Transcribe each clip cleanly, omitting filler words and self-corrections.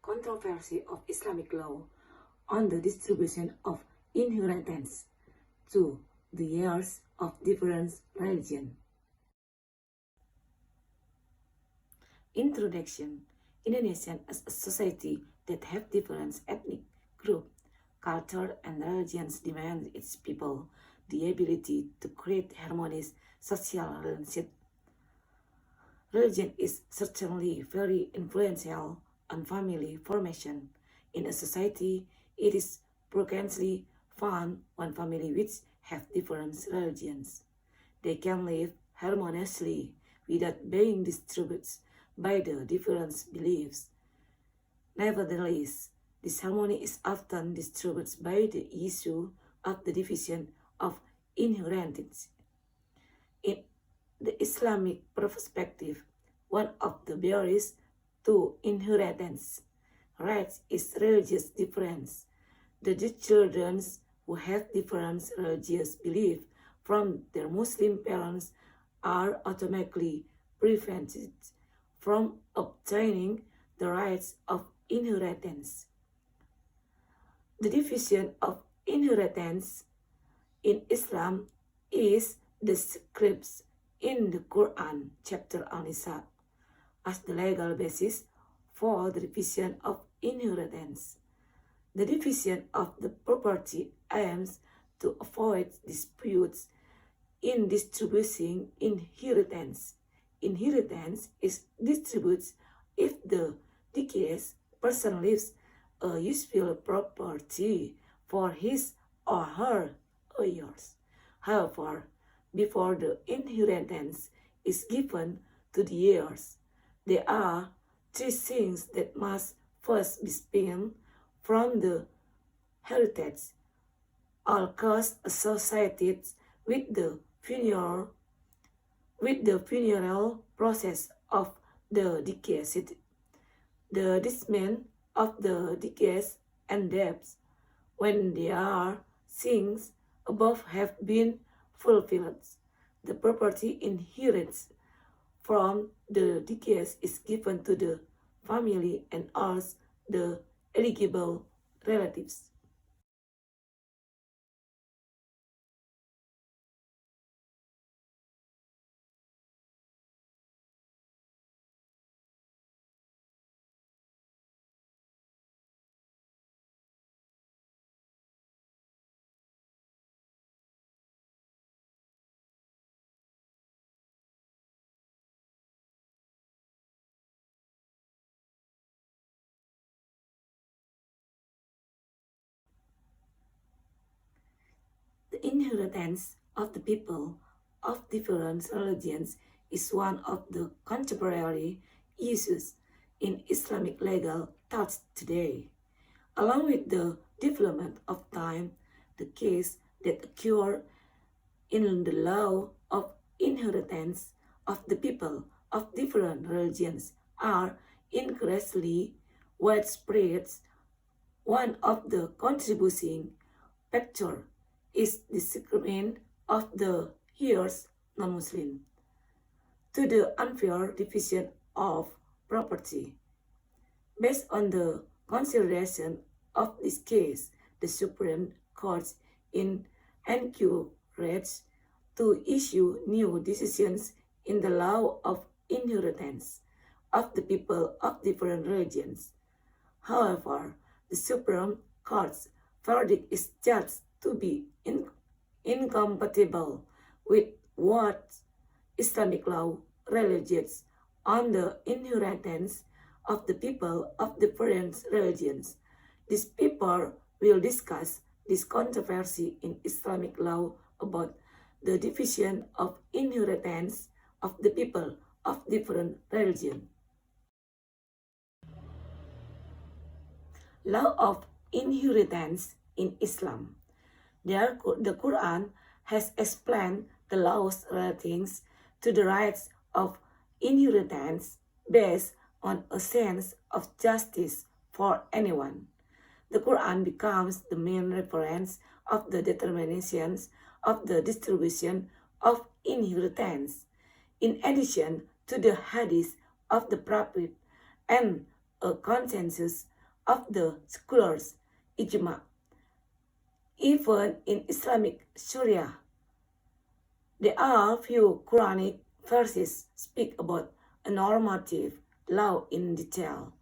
controversy of Islamic law on the distribution of inheritance to the heirs of different religions. Introduction. Indonesia as a society that have different ethnic groups, culture, and religions demands its people the ability to create harmonious social relationships. Religion is certainly very influential on family formation. In a society, it is frequently found one family which have different religions. They can live harmoniously without being disturbed by the different beliefs. Nevertheless, this harmony is often disturbed by the issue of the division of inheritance. In the Islamic perspective, one of the barriers to inheritance rights is religious difference. The children who have different religious beliefs from their Muslim parents are automatically prevented from obtaining the rights of inheritance. The division of inheritance in Islam is described in the Quran chapter An-Nisa as the legal basis for the division of inheritance. The division of the property aims to avoid disputes in distributing inheritance. Inheritance is distributed if the deceased person leaves a useful property for his or her heirs. However, before the inheritance is given to the heirs, there are three things that must first be spent from the heritage. All costs associated with the funeral process of the deceased, the dismissal of the deceased, and debts. When there are things above have been fulfilled, the property inherited from the deceased is given to the family and all the eligible relatives. The inheritance of the people of different religions is one of the contemporary issues in Islamic legal thought today. Along with the development of time, the case that occur in the law of inheritance of the people of different religions are increasingly widespread. One of the contributing factors is disagreement of the heirs non-Muslim to the unfair division of property. Based on the consideration of this case, the Supreme Court encouraged to issue new decisions in the law of inheritance of the people of different religions. However, the Supreme Court's verdict is judged to be incompatible with what Islamic law relates on the inheritance of the people of different religions. This paper will discuss this controversy in Islamic law about the division of inheritance of the people of different religions. Law of inheritance in Islam. The Quran has explained the laws relating to the rights of inheritance based on a sense of justice for anyone. The Quran becomes the main reference of the determinations of the distribution of inheritance. In addition to the hadith of the Prophet and a consensus of the scholars ijma. Even in Islamic Sharia, there are few Quranic verses speak about a normative law in detail.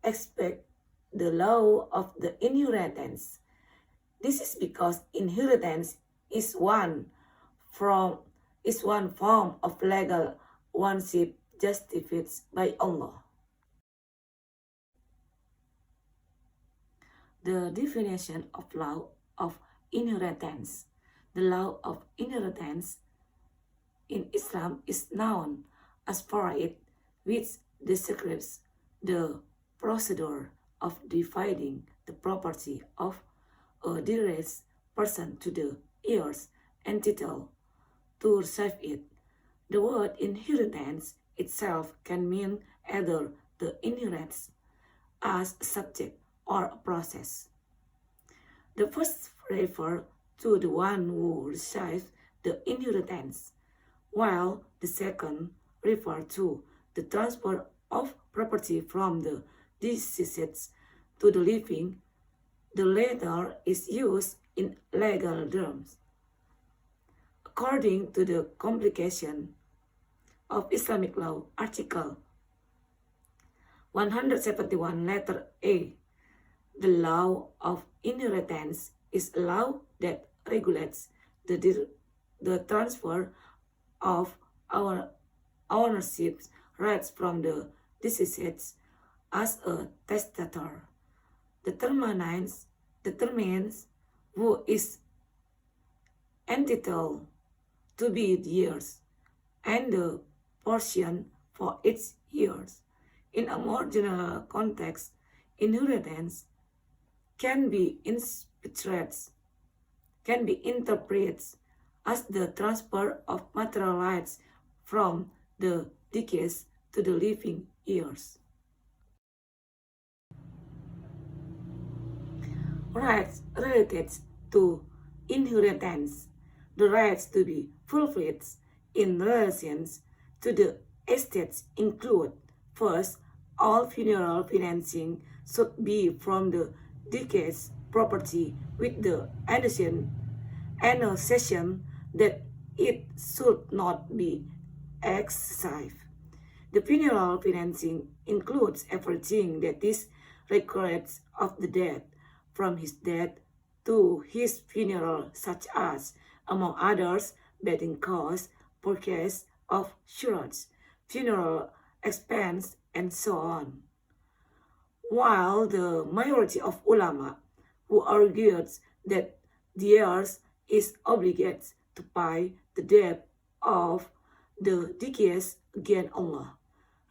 Expect the law of the inheritance. This is because inheritance is one form of legal ownership justified by Allah. The definition of law of inheritance. The law of inheritance in Islam is known as farid, which describes the procedure of dividing the property of a deceased person to the heirs entitled to receive it. The word inheritance itself can mean either the inheritance as a subject or a process. The first refers to the one who receives the inheritance, while the second refers to the transfer of property from the deceased to the living. The latter is used in legal terms. According to the complication of Islamic law, Article 171, letter A, the law of inheritance is a law that regulates the transfer of our ownership rights from the deceased as a testator. Determines who is entitled to be the heirs and the portion for its heirs. In a more general context, inheritance can be interpreted as the transfer of material rights from the deceased to the living heirs. Rights related to inheritance. The rights to be fulfilled in relation to the estates include: first, all funeral financing should be from the deceased's property with the annexation that it should not be excessive. The funeral financing includes everything that is required of the dead, from his death to his funeral, such as, among others, bedding costs, purchase of shrouds, funeral expense, and so on. While the majority of ulama who argues that the heirs is obligated to pay the debt of the deceased against Allah,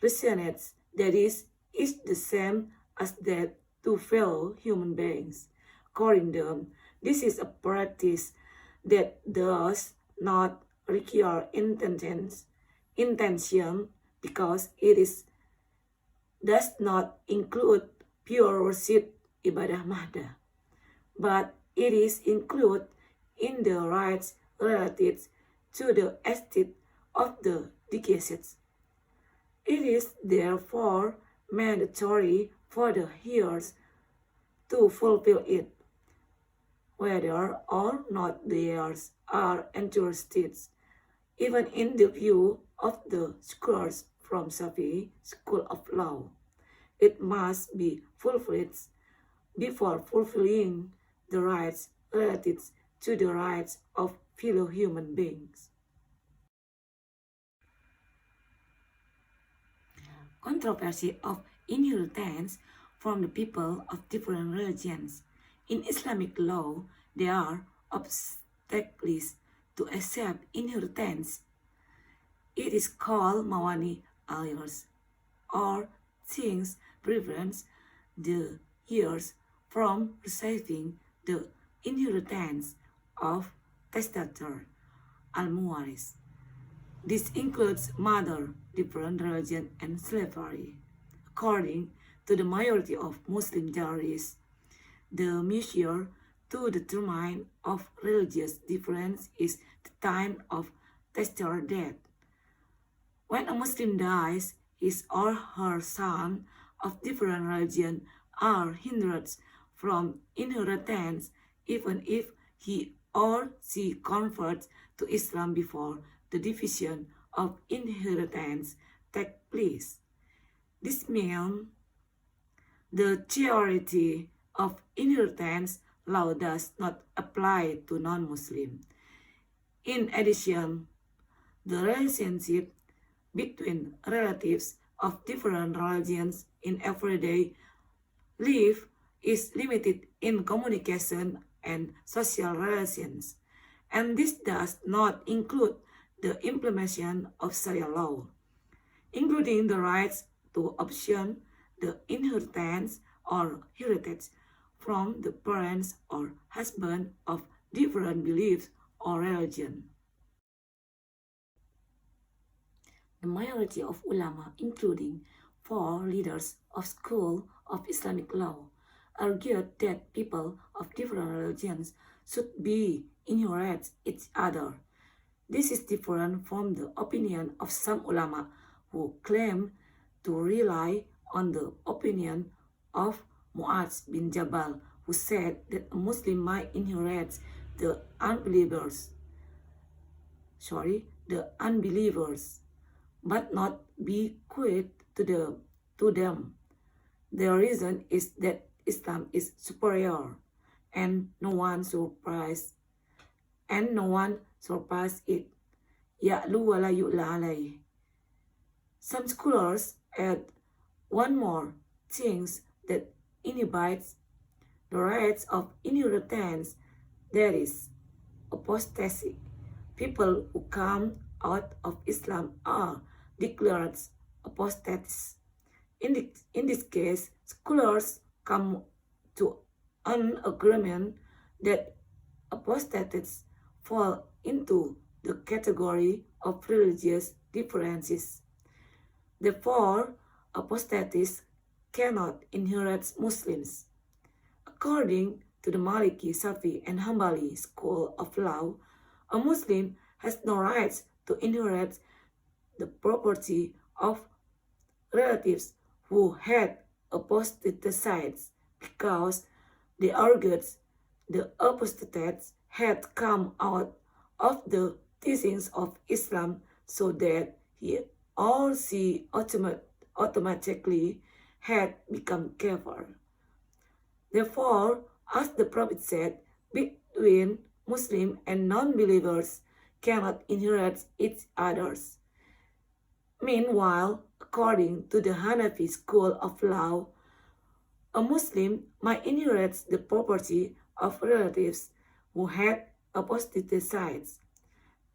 resonates that is the same as debt to fellow human beings. According to them, this is a practice that does not require intention because does not include pure worship ibadah mahda, but it is included in the rights related to the estate of the deceased. It is therefore mandatory for the heirs to fulfill it, whether or not the heirs are interested. Even in the view of the scholars from Shafi'i School of Law, it must be fulfilled before fulfilling the rights related to the rights of fellow human beings. Controversy of inheritance from the people of different religions. In Islamic law, there are obstacles to accept inheritance. It is called mawani al-heirs, or things prevents the heirs from receiving the inheritance of testator al-muwaris. This includes mother, different religion, and slavery. According to the majority of Muslim jurists, the measure to determine of religious difference is the time of testator death. When a Muslim dies, his or her son of different religion are hindered from inheritance even if he or she converts to Islam before the division of inheritance takes place. This means the theory of inheritance law does not apply to non-Muslims. In addition, the relationship between relatives of different religions in everyday life is limited in communication and social relations, and this does not include the implementation of Sharia law, including the rights to option, the inheritance or heritage from the parents or husband of different beliefs or religion. The majority of ulama, including 4 leaders of school of Islamic law, argued that people of different religions should be inherit each other. This is different from the opinion of some ulama who claim to rely on the opinion of Mu'adh bin Jabal, who said that a Muslim might inherit the unbelievers, but not bequeath to them. The reason is that Islam is superior, and no one surpassed it. Ya'lu wa la yu'la alayh. Some scholars add one more thing that inhibits the rights of inheritance, that is apostasy. People who come out of Islam are declared apostates. In this case, scholars come to an agreement that apostates fall into the category of religious differences. Therefore, apostates cannot inherit Muslims. According to the Maliki, Shafi, and Hanbali school of law, a Muslim has no rights to inherit the property of relatives who had apostatized, because they argued the apostates had come out of the teachings of Islam, so that he or she automatically had become kafir. Therefore, as the Prophet said, between Muslim and non-believers cannot inherit each other's. Meanwhile, according to the Hanafi school of law, a Muslim might inherit the property of relatives who had apostatized.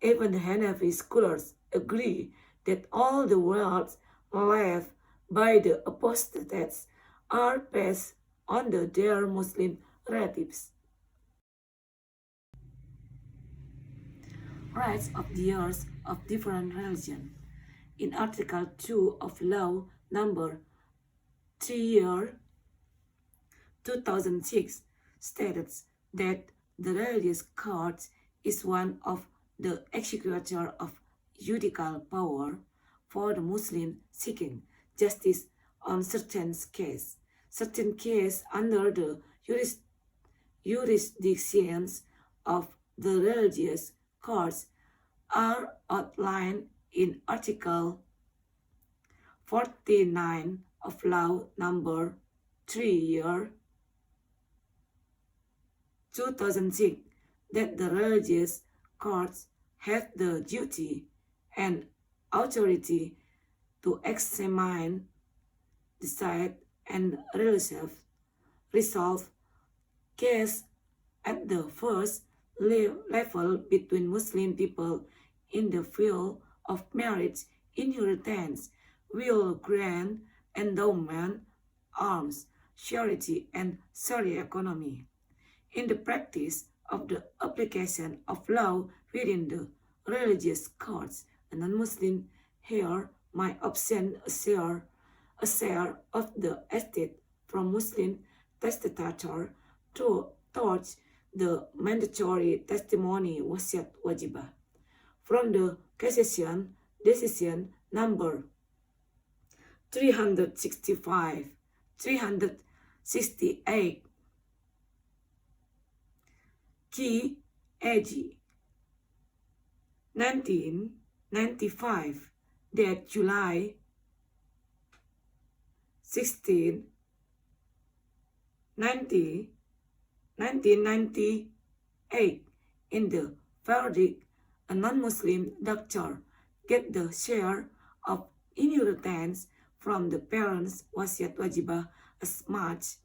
Even the Hanafi scholars agree that all the wealth left by the apostates are passed on to their Muslim relatives. Rights of the heirs of different religions. In Article 2 of Law Number 3/2006 states that the religious court is one of the executor of judicial power for the Muslim seeking justice on certain cases. Certain cases under the jurisdictions of the religious courts are outlined in Article 49 of Law Number 3/2006, that the religious courts have the duty and authority to examine, decide, and resolve cases at the first level between Muslim people in the field of marriage, inheritance, will, grant, endowment, alms, charity, and Sharia economy. In the practice of the application of law within the religious courts, a non-Muslim heir might obtain a share of the estate from Muslim testator towards the mandatory testimony wasiat wajibah. From the cassation decision number 365, 366, 68. Kediri, 1995, that July 16, 1998, in the verdict, a non-Muslim doctor get the share of inheritance from the parents' wasiat wajibah as much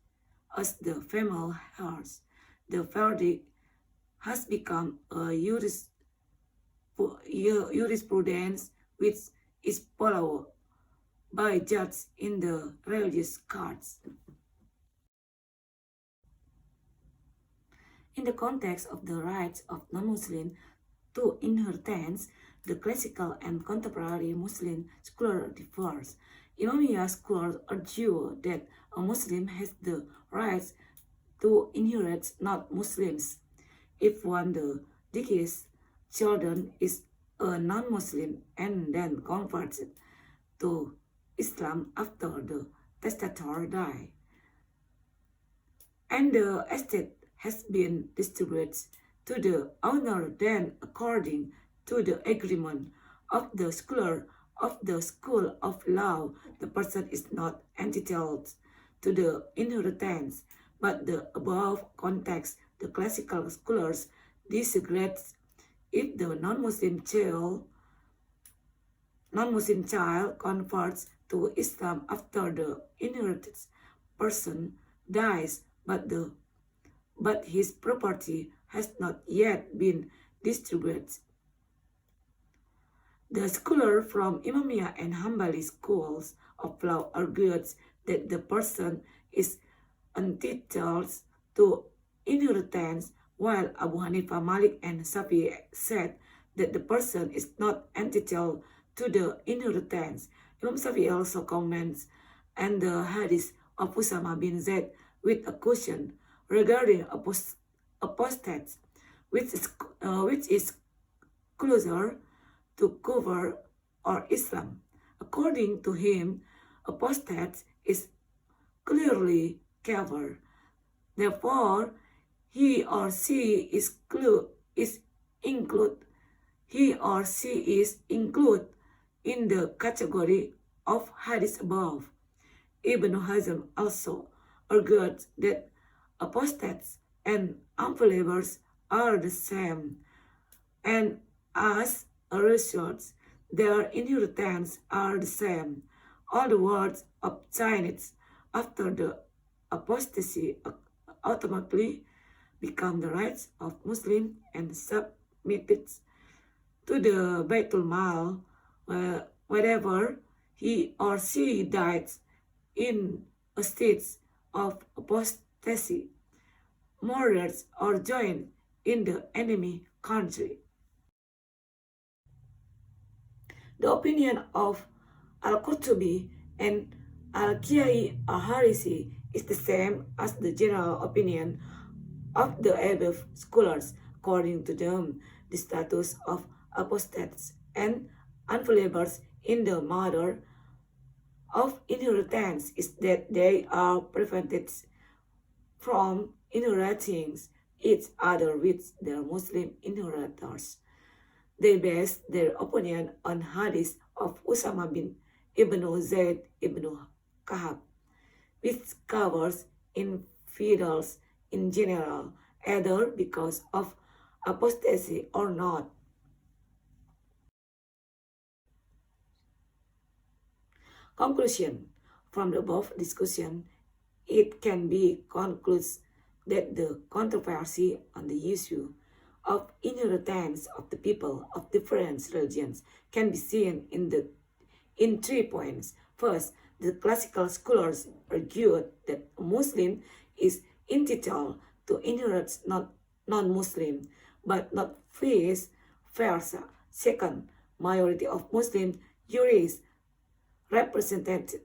as the female heirs. The verdict has become a jurisprudence which is followed by judges in the religious courts. In the context of the rights of non-Muslims to inheritance, the classical and contemporary Muslim scholar differs. Imamiyah scholars argue that a Muslim has the rights to inherit non-Muslims. If one the deceased children is a non-Muslim and then converts to Islam after the testator died, and the estate has been distributed to the owner, then according to the agreement of the scholar of the school of law, the person is not entitled to the inheritance. But the above context, the classical scholars disagree. If the non-Muslim child converts to Islam after the inherited person dies, but his property has not yet been distributed. The scholar from Imamiyah and Hanbali schools of law argued that the person is entitled to inheritance, while Abu Hanifa, Malik, and Shafi'i said that the person is not entitled to the inheritance. Imam Shafi'i also comments on the hadith of Usama bin Zaid with a question regarding apostates, which is closer to kufr or Islam. According to him, apostate is clearly kafir. Therefore, he or she is included in the category of hadith above. Ibn Hazm also argued that apostates and unbelievers are the same, and as a result, their inheritance are the same. All the words obtained after the apostasy automatically become the rights of Muslims and submitted to the Baitul Mal wherever he or she died in a state of apostasy, murdered, or joined in the enemy country. The opinion of Al-Qurtubi and Al-Qiyai al-Harisi is the same as the general opinion of the above scholars. According to them, the status of apostates and unbelievers in the matter of inheritance is that they are prevented from inheriting each other with their Muslim inheritors. They base their opinion on hadith of Usama bin Ibn Zayd ibn Kahab, which covers infidels in general, either because of apostasy or not. Conclusion. From the above discussion, it can be concluded that the controversy on the issue of inheritance of the people of different religions can be seen in 3 points. First, the classical scholars argued that a Muslim is entitled to inherit non-Muslim, but not vice versa. Second, majority of Muslim jurists represented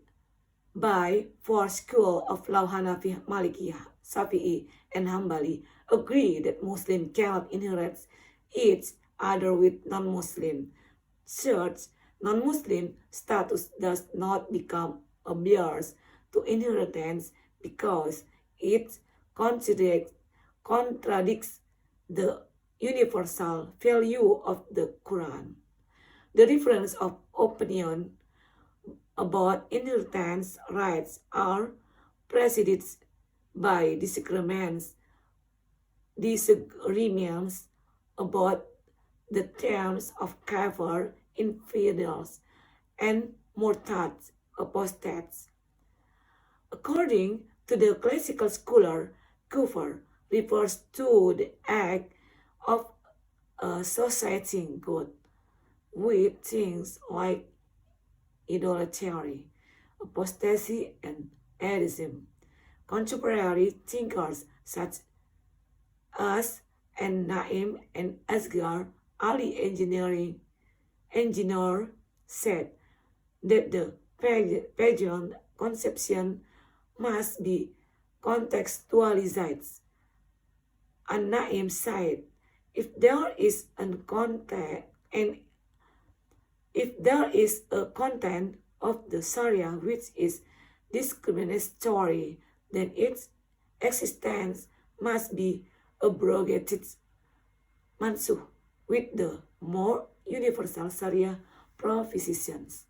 by 4 schools of law Hanafi, Maliki, Shafi'i, and Hanbali agree that Muslims cannot inherit each other with non-Muslim. Third, non-Muslim status does not become a barrier to inheritance because it contradicts the universal value of the Quran. The difference of opinion about inheritance rights are preceded by disagreements about the terms of kafir, infidels, and murtad, apostates. According to the classical scholar, kufr refers to the act of associating God with things like idolatry, apostasy, and atheism. Contemporary thinkers such as Naim and Asghar Ali engineer said that the pagan conception must be contextualized. And Naim said, if there is a content of the Sharia which is discriminatory, then its existence must be abrogated, mansuh, with the more universal Sharia provisions.